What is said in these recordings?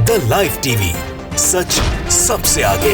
The live TV, सच सबसे आगे।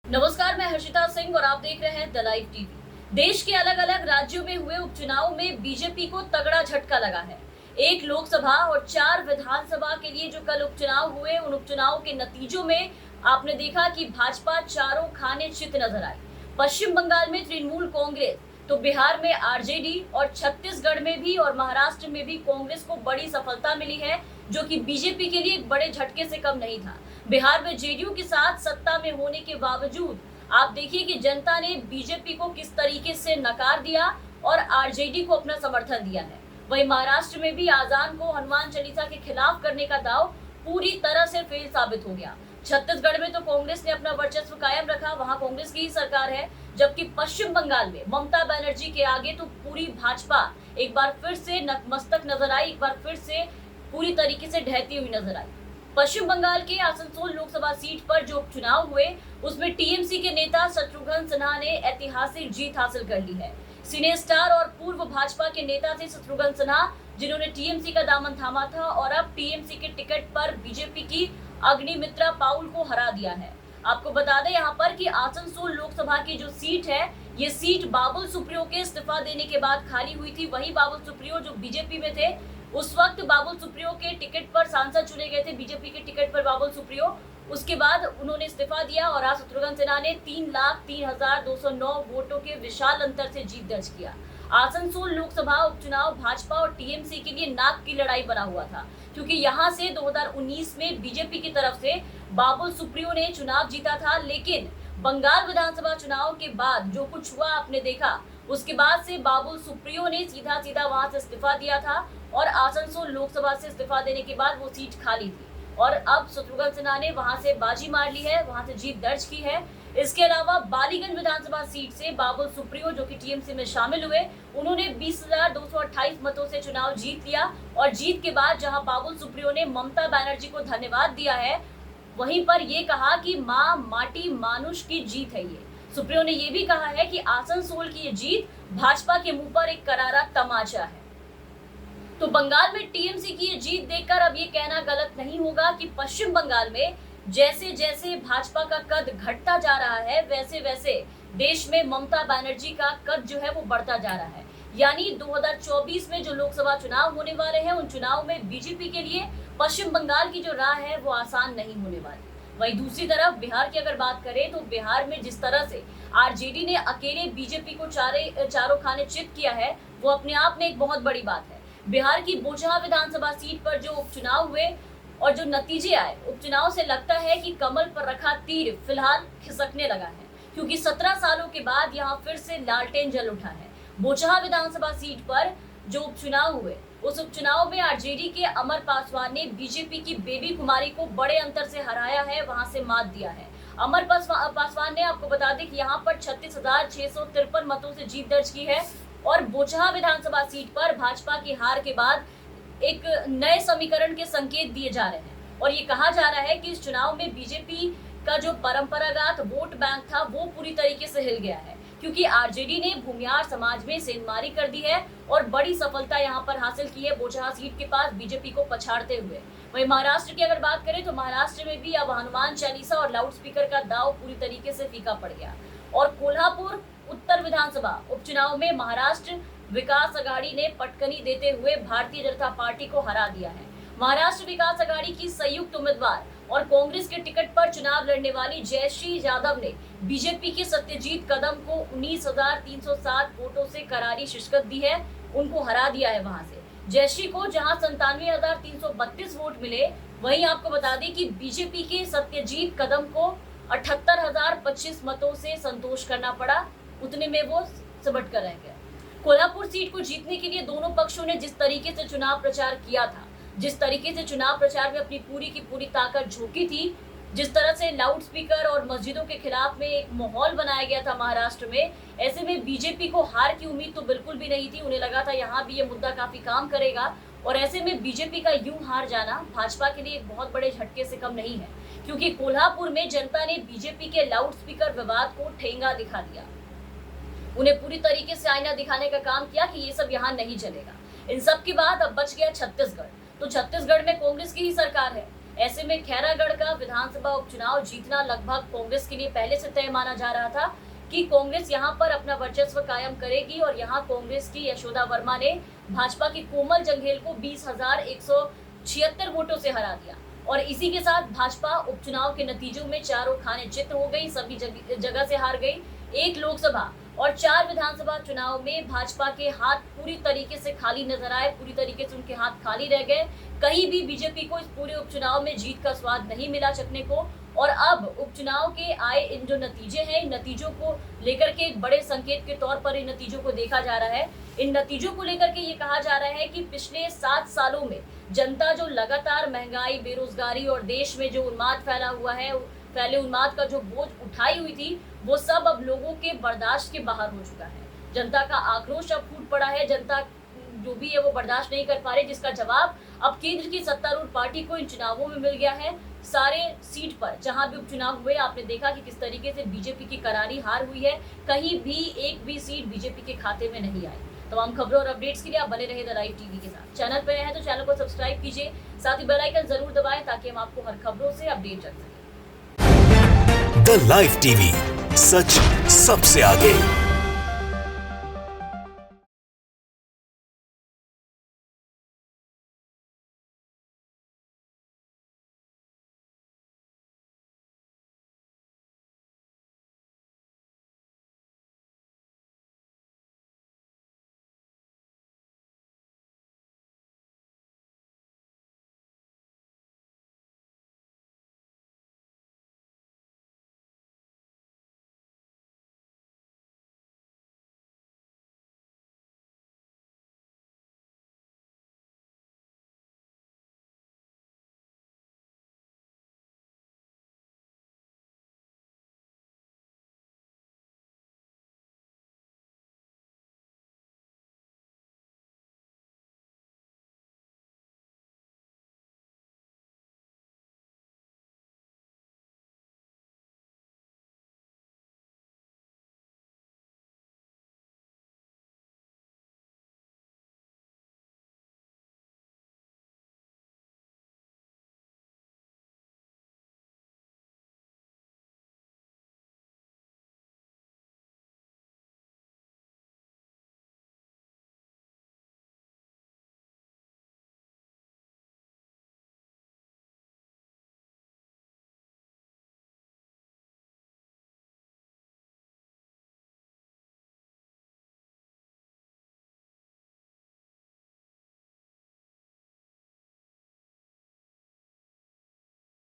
नमस्कार, मैं हर्षिता सिंह और आप देख रहे हैं द लाइव टीवी। देश के अलग अलग राज्यों में हुए उपचुनाव में बीजेपी को तगड़ा झटका लगा है। एक लोकसभा और 4 विधानसभा के लिए जो कल उपचुनाव हुए, उन उपचुनाव के नतीजों में आपने देखा कि भाजपा चारों खाने चित नजर आई। पश्चिम बंगाल में तृणमूल कांग्रेस, तो बिहार में आरजेडी और छत्तीसगढ़ में भी और महाराष्ट्र में भी कांग्रेस को बड़ी सफलता मिली है, जो कि बीजेपी के लिए एक बड़े झटके से कम नहीं था। बिहार में जेडीयू के साथ सत्ता में होने के बावजूद आप देखिए कि जनता ने बीजेपी को किस तरीके से नकार दिया और आरजेडी को अपना समर्थन दिया है। वहीं महाराष्ट्र में भी आजान को हनुमान चालीसा के खिलाफ करने का दाव पूरी तरह से फेल साबित हो गया। छत्तीसगढ़ में तो कांग्रेस ने अपना वर्चस्व कायम रखा, वहां कांग्रेस की ही सरकार है, जबकि पश्चिम बंगाल में ममता बनर्जी के आगे तो पूरी भाजपा एक बार फिर से नतमस्तक नजर आई, एक बार फिर से पूरी तरीके से ढहती हुई नजर आई। पश्चिम बंगाल के आसनसोल लोकसभा सीट पर जो उपचुनाव हुए, उसमें टीएमसी के नेता शत्रुघ्न सिन्हा ने ऐतिहासिक जीत हासिल कर ली है। सिने स्टार और पूर्व भाजपा के नेता थे शत्रुघ्न सिन्हा, जिन्होंने टीएमसी का दामन थामा था और अब टीएमसी के टिकट पर बीजेपी की अग्निमित्रा पाउल को हरा दिया है। आपको बता दें यहाँ पर कि आसनसोल लोकसभा की जो सीट है, ये सीट बाबुल सुप्रियो के इस्तीफा देने के बाद खाली हुई थी। वही बाबुल सुप्रियो जो बीजेपी में थे, उस वक्त बाबुल सुप्रियो के टिकट पर सांसद चुने गए थे, बीजेपी के टिकट पर बाबुल सुप्रियो। उसके बाद उन्होंने इस्तीफा दिया और आज शत्रुघ्न सिन्हा ने 3,03,209 वोटों के विशाल अंतर से जीत दर्ज किया। आसनसोल लोकसभा उपचुनाव भाजपा और टीएमसी के लिए नाक की लड़ाई बना हुआ था, क्योंकि यहां से 2019 में बीजेपी की तरफ से बाबुल सुप्रियो ने चुनाव जीता था, लेकिन बंगाल विधानसभा चुनाव के बाद जो कुछ हुआ आपने देखा, उसके बाद से बाबुल सुप्रियो ने सीधा सीधा वहां से इस्तीफा दिया था और आसनसोल लोकसभा से इस्तीफा देने के बाद वो सीट खाली थी और अब शत्रुघ्न सिन्हा ने वहां से बाजी मार ली है, वहां से जीत दर्ज की है। इसके अलावा बालीगंज विधानसभा सीट से बाबुल सुप्रियो जो कि टीएमसी में शामिल हुए, उन्होंने 20,228 मतों से चुनाव जीत लिया और जीत के बाद जहां बाबुल सुप्रियो ने ममता बनर्जी को धन्यवाद दिया है, वहीं पर ये कहा कि मां माटी मानुष की जीत है। ये सुप्रियो ने ये भी कहा है कि आसनसोल की ये जीत भाजपा के मुंह पर एक करारा तमाचा है। तो बंगाल में टीएमसी की ये जीत देखकर अब ये कहना गलत नहीं होगा कि पश्चिम बंगाल में जैसे जैसे भाजपा का कद घटता जा रहा है, वैसे वैसे देश में ममता बनर्जी का कद जो है वो बढ़ता जा रहा है। यानी 2024 में जो लोकसभा चुनाव होने वाले हैं, उन चुनाव में बीजेपी के लिए पश्चिम बंगाल की जो राह है वो आसान नहीं होने वाली। वहीं दूसरी तरफ बिहार की अगर बात करें तो बिहार में जिस तरह से आरजेडी ने अकेले बीजेपी को चारों खाने चित किया है, वो अपने आप में एक बहुत बड़ी बात है। बिहार की बोचहा विधानसभा सीट पर जो उपचुनाव हुए और जो नतीजे आए, उपचुनाव से लगता है कि कमल पर रखा तीर फिलहाल खिसकने लगा है, क्योंकि 17 सालों के बाद यहाँ फिर से लालटेन जल उठा है। बोचहा विधानसभा सीट पर जो उपचुनाव हुए, उस उपचुनाव में आरजेडी के अमर पासवान ने बीजेपी की बेबी कुमारी को बड़े अंतर से हराया है, वहां से मात दिया है। अमर पासवान ने, आपको बता दें कि यहाँ पर 36,653 मतों से जीत दर्ज की है और बोचहा विधानसभा सीट पर भाजपा की हार के बाद एक नए समीकरण के संकेत दिए जा रहे हैं और ये कहा जा रहा है कि इस चुनाव में बीजेपी का जो परंपरागत वोट बैंक था वो पूरी तरीके से हिल गया है, क्योंकि आरजेडी ने भूमिहार समाज में सेंधमारी कर दी है और बड़ी सफलता यहाँ पर हासिल की है बोचहा सीट के पास बीजेपी को पछाड़ते हुए। वहीं महाराष्ट्र की अगर बात करें तो महाराष्ट्र में भी अब हनुमान चालीसा और लाउड स्पीकर का दाव पूरी तरीके से फीका पड़ गया और कोल्हापुर उत्तर विधानसभा उपचुनाव में महाराष्ट्र विकास अघाड़ी ने पटकनी देते हुए भारतीय जनता पार्टी को हरा दिया है। महाराष्ट्र विकास अघाड़ी की संयुक्त उम्मीदवार और कांग्रेस के टिकट पर चुनाव लड़ने वाली जयश्री यादव ने बीजेपी के सत्यजीत कदम को 19,307 वोटों से करारी शिकस्त दी है, उनको हरा दिया है। वहां से जयश्री को जहां 97,332 वोट मिले, वहीं आपको बता दें कि बीजेपी के सत्यजीत कदम को 78,025 मतों से संतोष करना पड़ा, उतने में वो सिमट कर रह गया। कोल्हापुर सीट को जीतने के लिए दोनों पक्षों ने जिस तरीके से चुनाव प्रचार किया था, जिस तरीके से चुनाव प्रचार में अपनी पूरी की पूरी ताकत झोंकी थी, जिस तरह से लाउड स्पीकर और मस्जिदों के खिलाफ में एक माहौल बनाया गया था महाराष्ट्र में, ऐसे में बीजेपी को हार की उम्मीद तो बिल्कुल भी नहीं थी। उन्हें लगा था यहाँ भी ये मुद्दा काफी काम करेगा और ऐसे में बीजेपी का यूं हार जाना भाजपा के लिए एक बहुत बड़े झटके से कम नहीं है, क्योंकि कोल्हापुर में जनता ने बीजेपी के लाउड स्पीकर विवाद को ठेंगा दिखा दिया। उन्हें पूरी तरीके से आईना दिखाने का काम किया कि ये सब यहाँ नहीं चलेगा। इन सब के बाद अब बच गया छत्तीसगढ़। तो छत्तीसगढ़ में कांग्रेस की ही सरकार है। ऐसे में खैरागढ़ का विधानसभा उपचुनाव जीतना लगभग कांग्रेस के लिए पहले से तय माना जा रहा था कि कांग्रेस यहां पर अपना वर्चस्व कायम करेगी और यहां कांग्रेस की यशोदा वर्मा ने भाजपा की कोमल जंघेल को 20,176 वोटों से हरा दिया और इसी के साथ भाजपा उपचुनाव के नतीजों में चारों खाने चित हो गई, सभी जगह से हार गई। एक लोकसभा और 4 विधानसभा चुनाव में भाजपा के हाथ पूरी तरीके से खाली नजर आए, पूरी तरीके से उनके हाथ खाली रह गए। कहीं भी बीजेपी को इस पूरे उपचुनाव में जीत का स्वाद नहीं मिला चखने को। और अब उपचुनाव के आए इन जो नतीजे हैं, इन नतीजों को लेकर के एक बड़े संकेत के तौर पर इन नतीजों को देखा जा रहा है। इन नतीजों को लेकर के ये कहा जा रहा है कि पिछले 7 सालों में जनता जो लगातार महंगाई, बेरोजगारी और देश में जो उन्माद फैला हुआ है, फैले उन्माद का जो बोझ उठाई हुई थी, वो सब अब लोगों के बर्दाश्त के बाहर हो चुका है। जनता का आक्रोश अब फूट पड़ा है, जनता जो भी है वो बर्दाश्त नहीं कर पा रही, जिसका जवाब अब केंद्र की सत्तारूढ़ पार्टी को इन चुनावों में मिल गया है। सारे सीट पर जहां भी उपचुनाव हुए, आपने देखा कि किस तरीके से बीजेपी की करारी हार हुई है। कहीं भी एक भी सीट बीजेपी के खाते में नहीं आई। तमाम खबरों और अपडेट्स के लिए आप बने रहे द लाइव टीवी के साथ। चैनल पर नए हैं तो चैनल को सब्सक्राइब कीजिए, साथ ही बेल आइकन जरूर दबाएं ताकि हम आपको हर खबरों से अपडेट रख सकें। द लाइव टीवी, सच सबसे आगे।